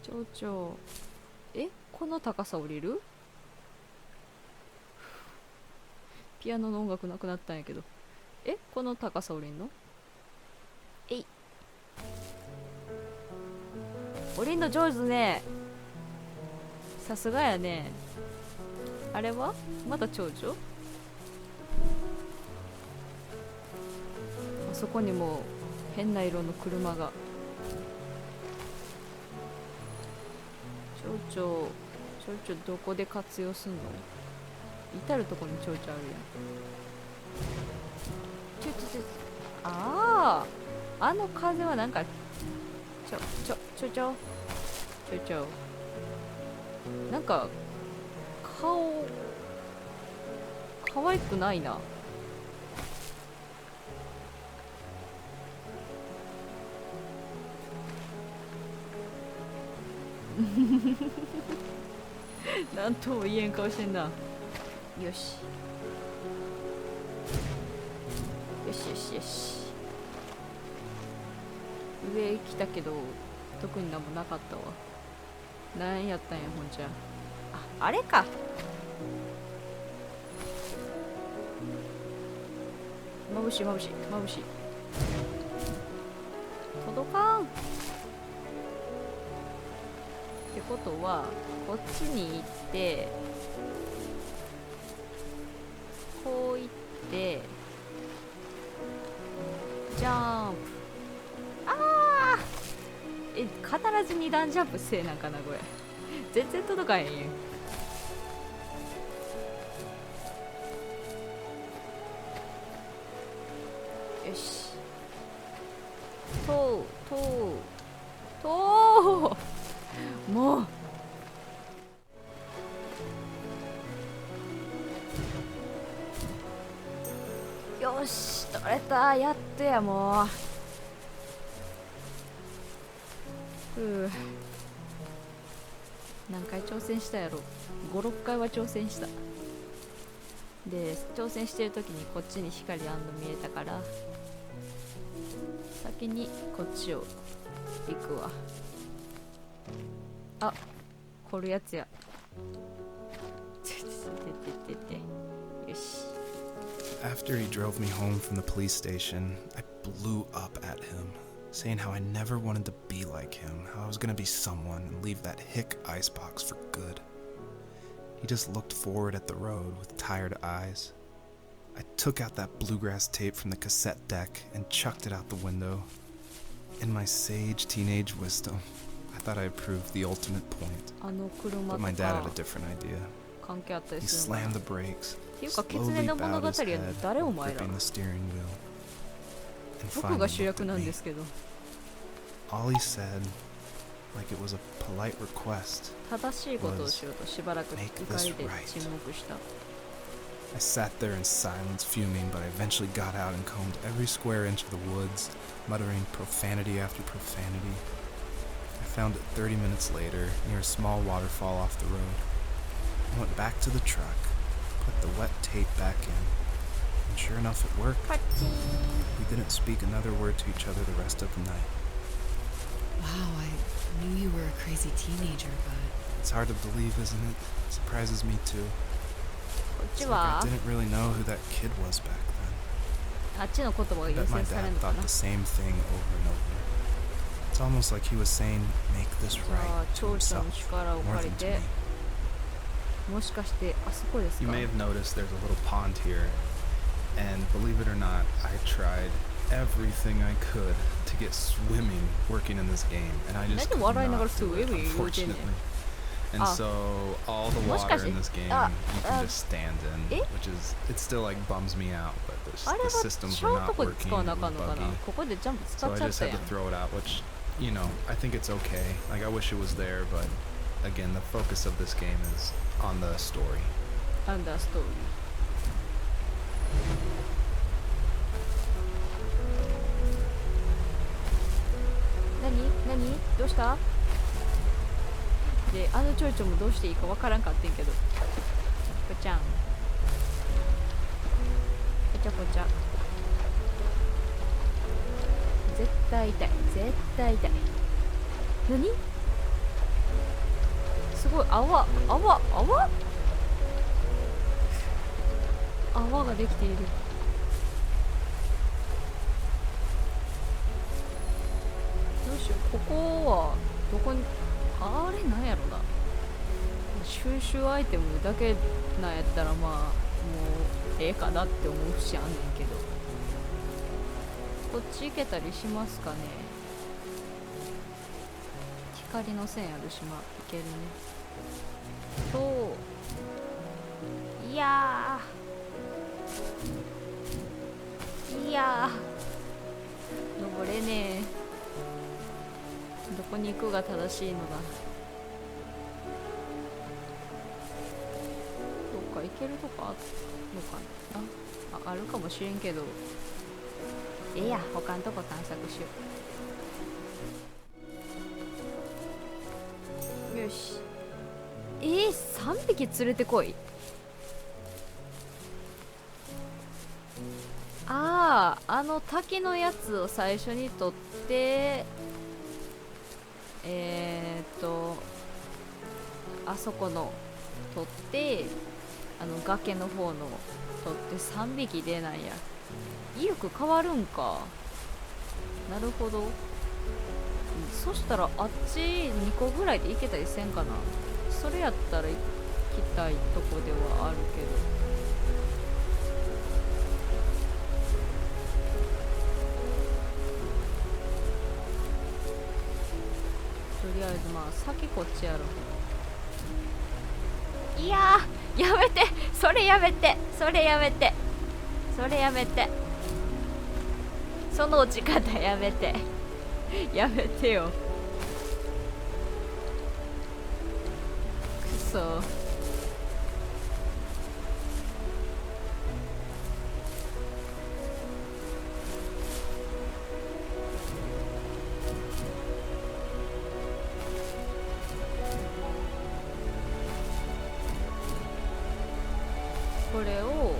蝶々。この高さ降りる？ピアノの音楽なくなったんやけど。この高さ降りんの？降りんの上手ね。さすがやね。あれはまた蝶々？あそこにも変な色の車が。蝶々どこで活用すんの？至るとこに蝶々あるやん。ああ、あの風はなんか蝶々なんか顔可愛くないな。なんとも言えん顔してんな。よし上来たけど特になんもなかったわ。なんやったんやほんじゃ。あれか。眩しい届かんってことはこっちに行ってこう行ってジャンプ。必ず2段ジャンプせえなんかなこれ。全然届かへんよ。よし。もうよし取れた。やっとやもう。何回挑戦したやろ。5、6回は挑戦した。で挑戦してる時にこっちに光あんの見えたから先にこっちを行くわ。掘るやつや。よし。After he drove me home from the police station, I blew up at him, saying how I never wanted to be like him, how I was gonna be someone and leave that hick icebox for good. He just looked forward at the road with tired eyes. I took out that bluegrass tape from the cassette deck and chucked it out the window. In my sage teenage wisdom, I thought I had proved the ultimate point. But my dad had a different idea. He slammed the brakes, slowly bowed his head, gripping the steering wheel. And finally looked at me. All he said, like it was a polite request, was, "Make this right." I sat there in silence, fuming, but I eventually got out and combed every square inch of the woods, muttering profanity after profanity. I found it 30 minutes later, near a small waterfall off the road. I went back to the truck, put the wet tape back in, and sure enough it worked. We didn't speak another word to each other the rest of the night. Wow, I knew you were a crazy teenager, but... It's hard to believe, isn't it? It surprises me too. It's like I didn't really know who that kid was back then. I bet my dad thought the same thing over and over. It's almost like he was saying, make this right to himself, more than to me. You may have noticed there's a little pond here, and believe it or not, I tried everything I could to get swimming working in this game, and I just could not do it, unfortunately. And so all the water in this game you can just stand in, which is, it still like bums me out, but the systems were not working, it was buggy. So I just had to throw it out, which, you know, I think it's okay. Like, I wish it was there, but again, the focus of this game is on the story. On the story. 何どうしたで、あの蝶々もどうしていいかわからんかってんけど。ぽちゃん。ぽちゃぽちゃ。絶対痛い。絶対痛い。何すごい泡ができている。どうしよう、ここはどこに、あれなんやろな。収集アイテムだけなんやったらまあもうええかなって思う節あんねんけど、こっち行けたりしますかね。光の線ある島行けるね。といや登れねえ。どこに行くが正しいのだ。どっか行けるとこあるのかな。あるかもしれんけど、ええや、他のとこ探索しよう。よし。3匹連れてこい。あの滝のやつを最初に取って、あそこの取って、崖の方の取って3匹出ないや。威力変わるんか。なるほど。そしたらあっち2個ぐらいで行けたりせんかな。それやったら行きたいとこではあるけど。とりあえずまあ先こっちやろ。いやー、やめて、それやめて、それやめて、それやめて、その落ち方やめてやめてよ。くそ。これを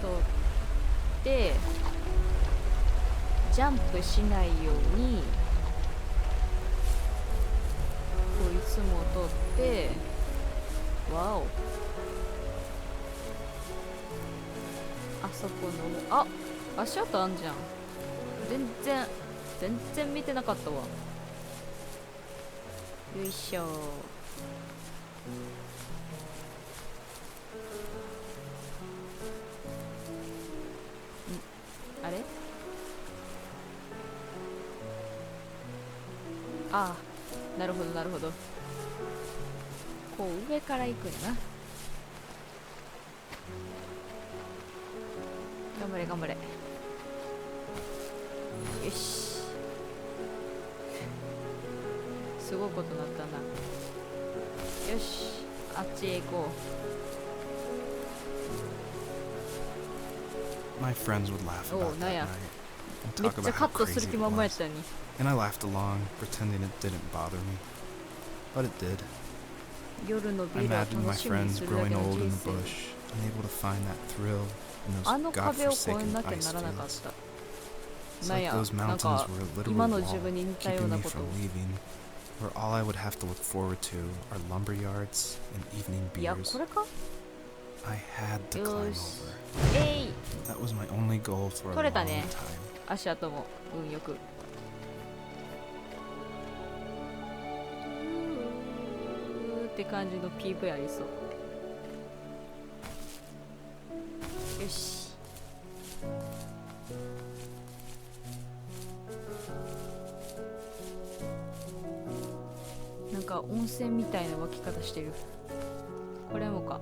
取ってジャンプしないようにこいつも取って、わお、あそこの足跡あんじゃん。全然見てなかったわ。よいしょ。あれ、なるほどなるほど。こう上から行くんやな。頑張れ頑張れ。よし、すごいことなったな。よし、あっちへ行こう。My friends would laugh about that night and めっ talk ちゃ about カ how ットする crazy 気 it 満々やっ was. たのに。 And I laughed along, pretending it didn't bother me. But it did. 夜の I ビールを imagined my 楽しみに friends するだ growing けの old 人 in the 生。 bush, unable to find that thrill in あ those の壁を越え godforsaken なきゃ ice ならなかっ fields. た。 It's なん like や、 those なん mountains か were a literal 今の wall 自分に似たよ keeping うな me ことを。 from leaving, where all I would have to look forward to are lumber yards and evening いや、 beers. これか。 I had to よ climb し over. えい、 That was my only goal for a 取れ long たね。 time. 足跡も運よく。って感じの PV ありそう。よし、なんか温泉みたいな湧き方してる。これもか。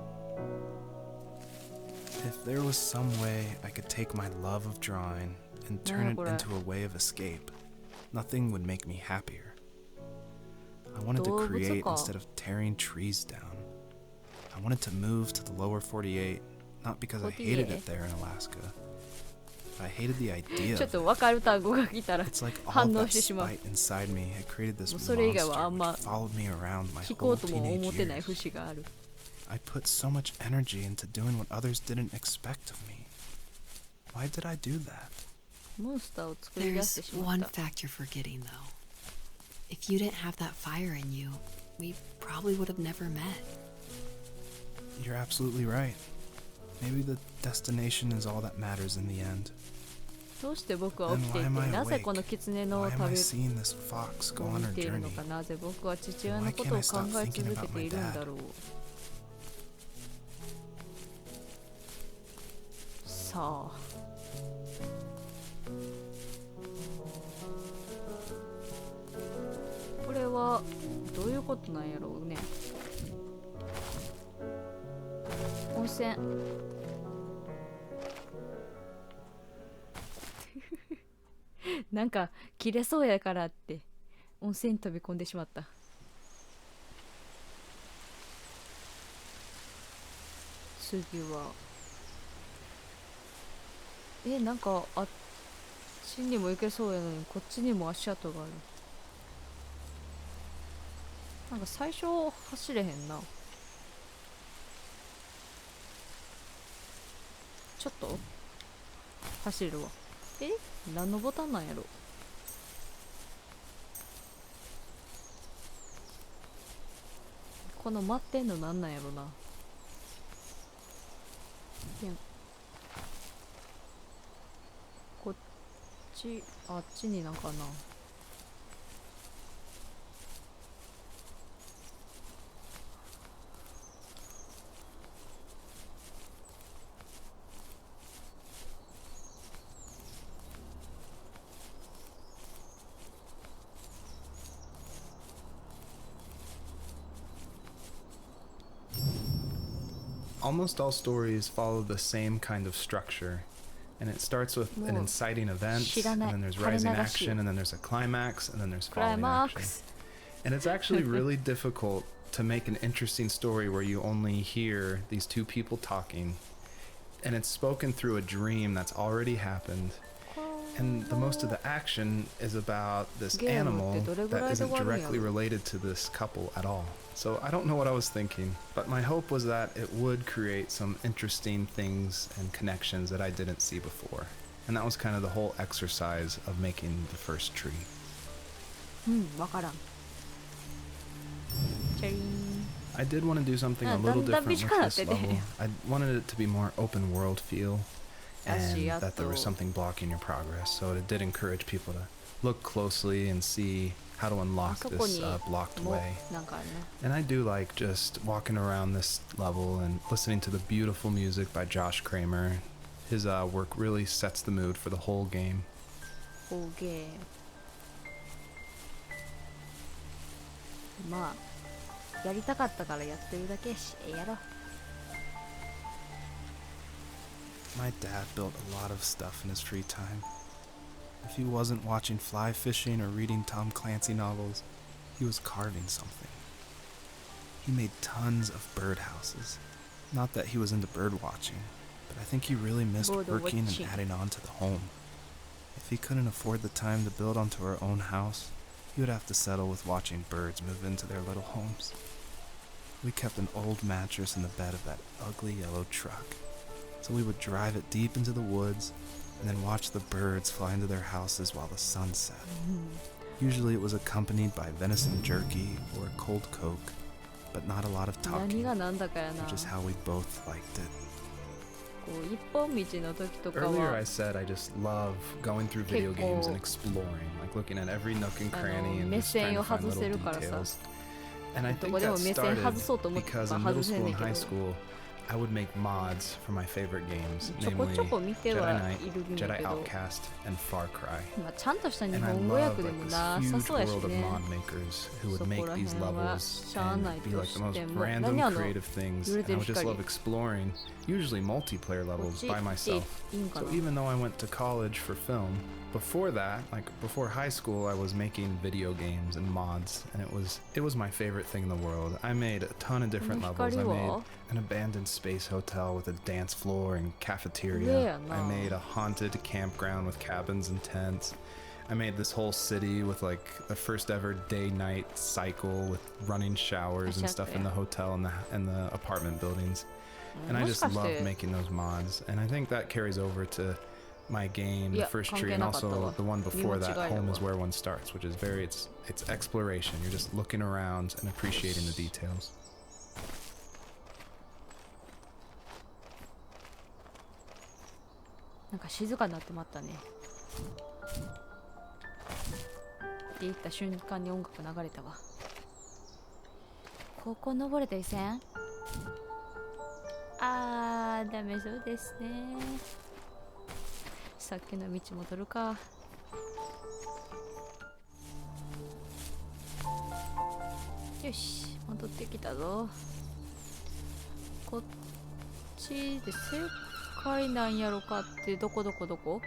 If there was some way I could take my love of drawing and turn it into a way of escape, nothing would make me happier. I wanted to create instead of tearing trees down. I wanted to move to the lower 48, not because I hated it there in Alaska, but I hated the idea ちょっ of と it. 分かる単語が来たら It's like all 反 of 応 that してしまう。 spite inside me had created this もうそれ以外 monster はあんま which followed me around my 聞こ whole うとも teenage 思ってない years. 節がある。 I put so much energy into doing what others didn't expect of me. Why did I do that? モンスターを作り出して There's しまっ one た。 fact you're forgetting, though. If you didn't have that fire in you, we probably would have never met. You're absolutely right. Maybe the destination is all that matters in the end. どうして僕は起 Then きてい why て am I なぜ awake? この狐の Why am 旅 I を seeing this fox go on 見 her ているの journey? か、なぜ僕は父親のことを考え続けているんだろう。さあ、これはどういうことなんやろうね。温泉なんか切れそうやからって温泉に飛び込んでしまった。次はなんかあっちにも行けそうやのにこっちにも足跡がある。なんか最初走れへんな。ちょっと走るわ。何のボタンなんやろ。この待ってんのなんなんやろな。こっちあっちになんかな。Almost all stories follow the same kind of structure. And it starts with an inciting event, and then there's rising action, and then there's a climax, and then there's falling action. And it's actually really difficult to make an interesting story where you only hear these two people talking, and it's spoken through a dream that's already happened. And the most of the action is about this animal that isn't directly related to this couple at all. So I don't know what I was thinking, but my hope was that it would create some interesting things and connections that I didn't see before. And that was kind of the whole exercise of making the first tree. わからん。チャリーン。 I did want to do something a little different with this level. I wanted it to be more open world feel, and that there was something blocking your progress. So it did encourage people to look closely and see how to unlock this blocked way. And I do like just walking around this level and listening to the beautiful music by Josh Kramer. His work really sets the mood for the whole game. Whole game. まあやりたかったからやってるだけやし、やろう。 My dad built a lot of stuff in his free time. If he wasn't watching fly fishing or reading Tom Clancy novels, he was carving something. He made tons of birdhouses. Not that he was into bird watching, but I think he really missed working and adding on to the home. If he couldn't afford the time to build onto our own house, he would have to settle with watching birds move into their little homes. We kept an old mattress in the bed of that ugly yellow truck, so we would drive it deep into the woods and then watch the birds fly into their houses while the sun set. Usually it was accompanied by venison jerky or a cold Coke, but not a lot of talking, which is how we both liked it. Earlier I said I just love going through video games and exploring, like looking at every nook and cranny and just trying to find little details. And I think that started because in middle school and high school, I would make mods for my favorite games, namely Jedi Knight, Jedi Outcast, and Far Cry. And I love this huge world of mod makers who would make these levels and be like the most random creative things, and I would just love exploring, usually multiplayer levels, by myself. So even though I went to college for film, before that, like before high school, I was making video games and mods, and it was my favorite thing in the world. I made a ton of different levels. I made an abandoned space hotel with a dance floor and cafeteria. I made a haunted campground with cabins and tents. I made this whole city with like the first ever day-night cycle with running showers and stuff in the hotel and the apartment buildings. And I just love making those mods, and I think that carries over to my game, the Yeah, first tree, and 関係なかったわ。 also the one before that, 見間違いだわ。 home is where one starts, which is very, it's exploration. You're just looking around and appreciating the details. なんか静かになってまったね。って言った瞬間に音楽流れたわ。ここ登れたりせん？ダメそうですね。さっきの道戻るか。よし、戻ってきたぞ。こっちで正解なんやろかって、どこどこどこ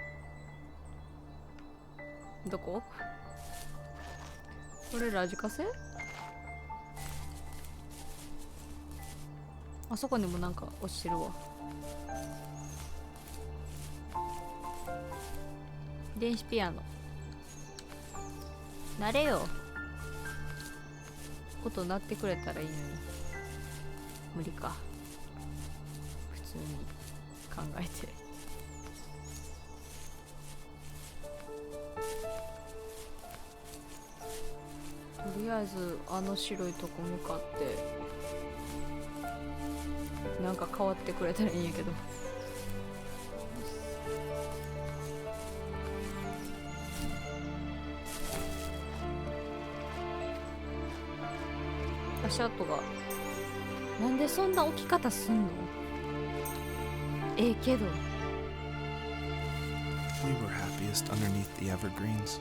どこ？これラジカセ？あそこにもなんか落ちてるわ。電子ピアノ。なれよ。音鳴ってくれたらいいのに。無理か。普通に考えて。とりあえずあの白いとこ向かってなんか変わってくれたらいいんやけど。足跡がなんでそんな置き方すんの？けど We were happiest underneath the evergreens.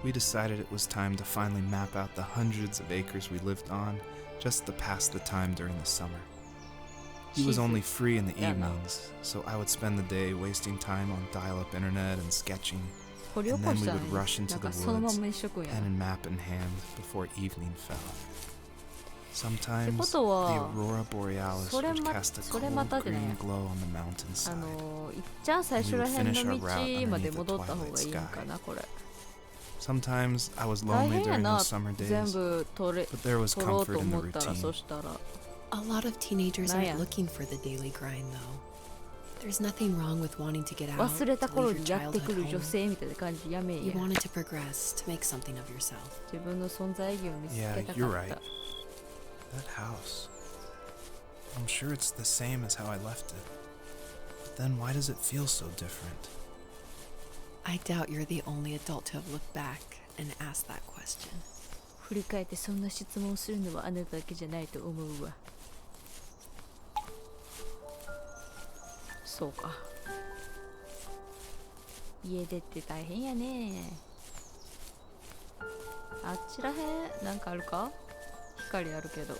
We decided it was time to finally map out the hundreds of acres we lived on just to pass the time during the summer. He was only free in the evenings, so I would spend the day wasting time on dial-up internet and sketching, 掘り起 and こ then し we たの would に rush な into ん the かそのま woods, まにしとくんや。 pen and map in hand, before evening fell. ってこ Sometimes と the は aurora borealis それ would ま cast a それ cold またじゃない green glow on the mountainside. いっちゃん最初らへんの道まで戻った方がいいんかな、これ。 Sometimes I was 大 lonely 変や during な、 those summer 全 days, 部取 but there was ろう comfort と in the 思ったら、 routine. そしたら。 A lot of teenagers Naya. aren't looking for the daily grind, though. There's nothing wrong with wanting to get out, 忘れた to 頃 leave に your やってく childhood る女 home. 性みたいな感じやめえ You や。 wanted to progress, to make something of yourself. 自分の存在意義を見つけ Yeah, た you're か right. った。 That house. I'm sure it's the same as how I left it. But then why does it feel so different? I doubt you're the only adult to have looked back and asked that question. 振り返ってそんな質問するのはあなただけじゃないと思うわ。そうか。家出って大変やね。あっちらへんなんかあるか？光あるけど。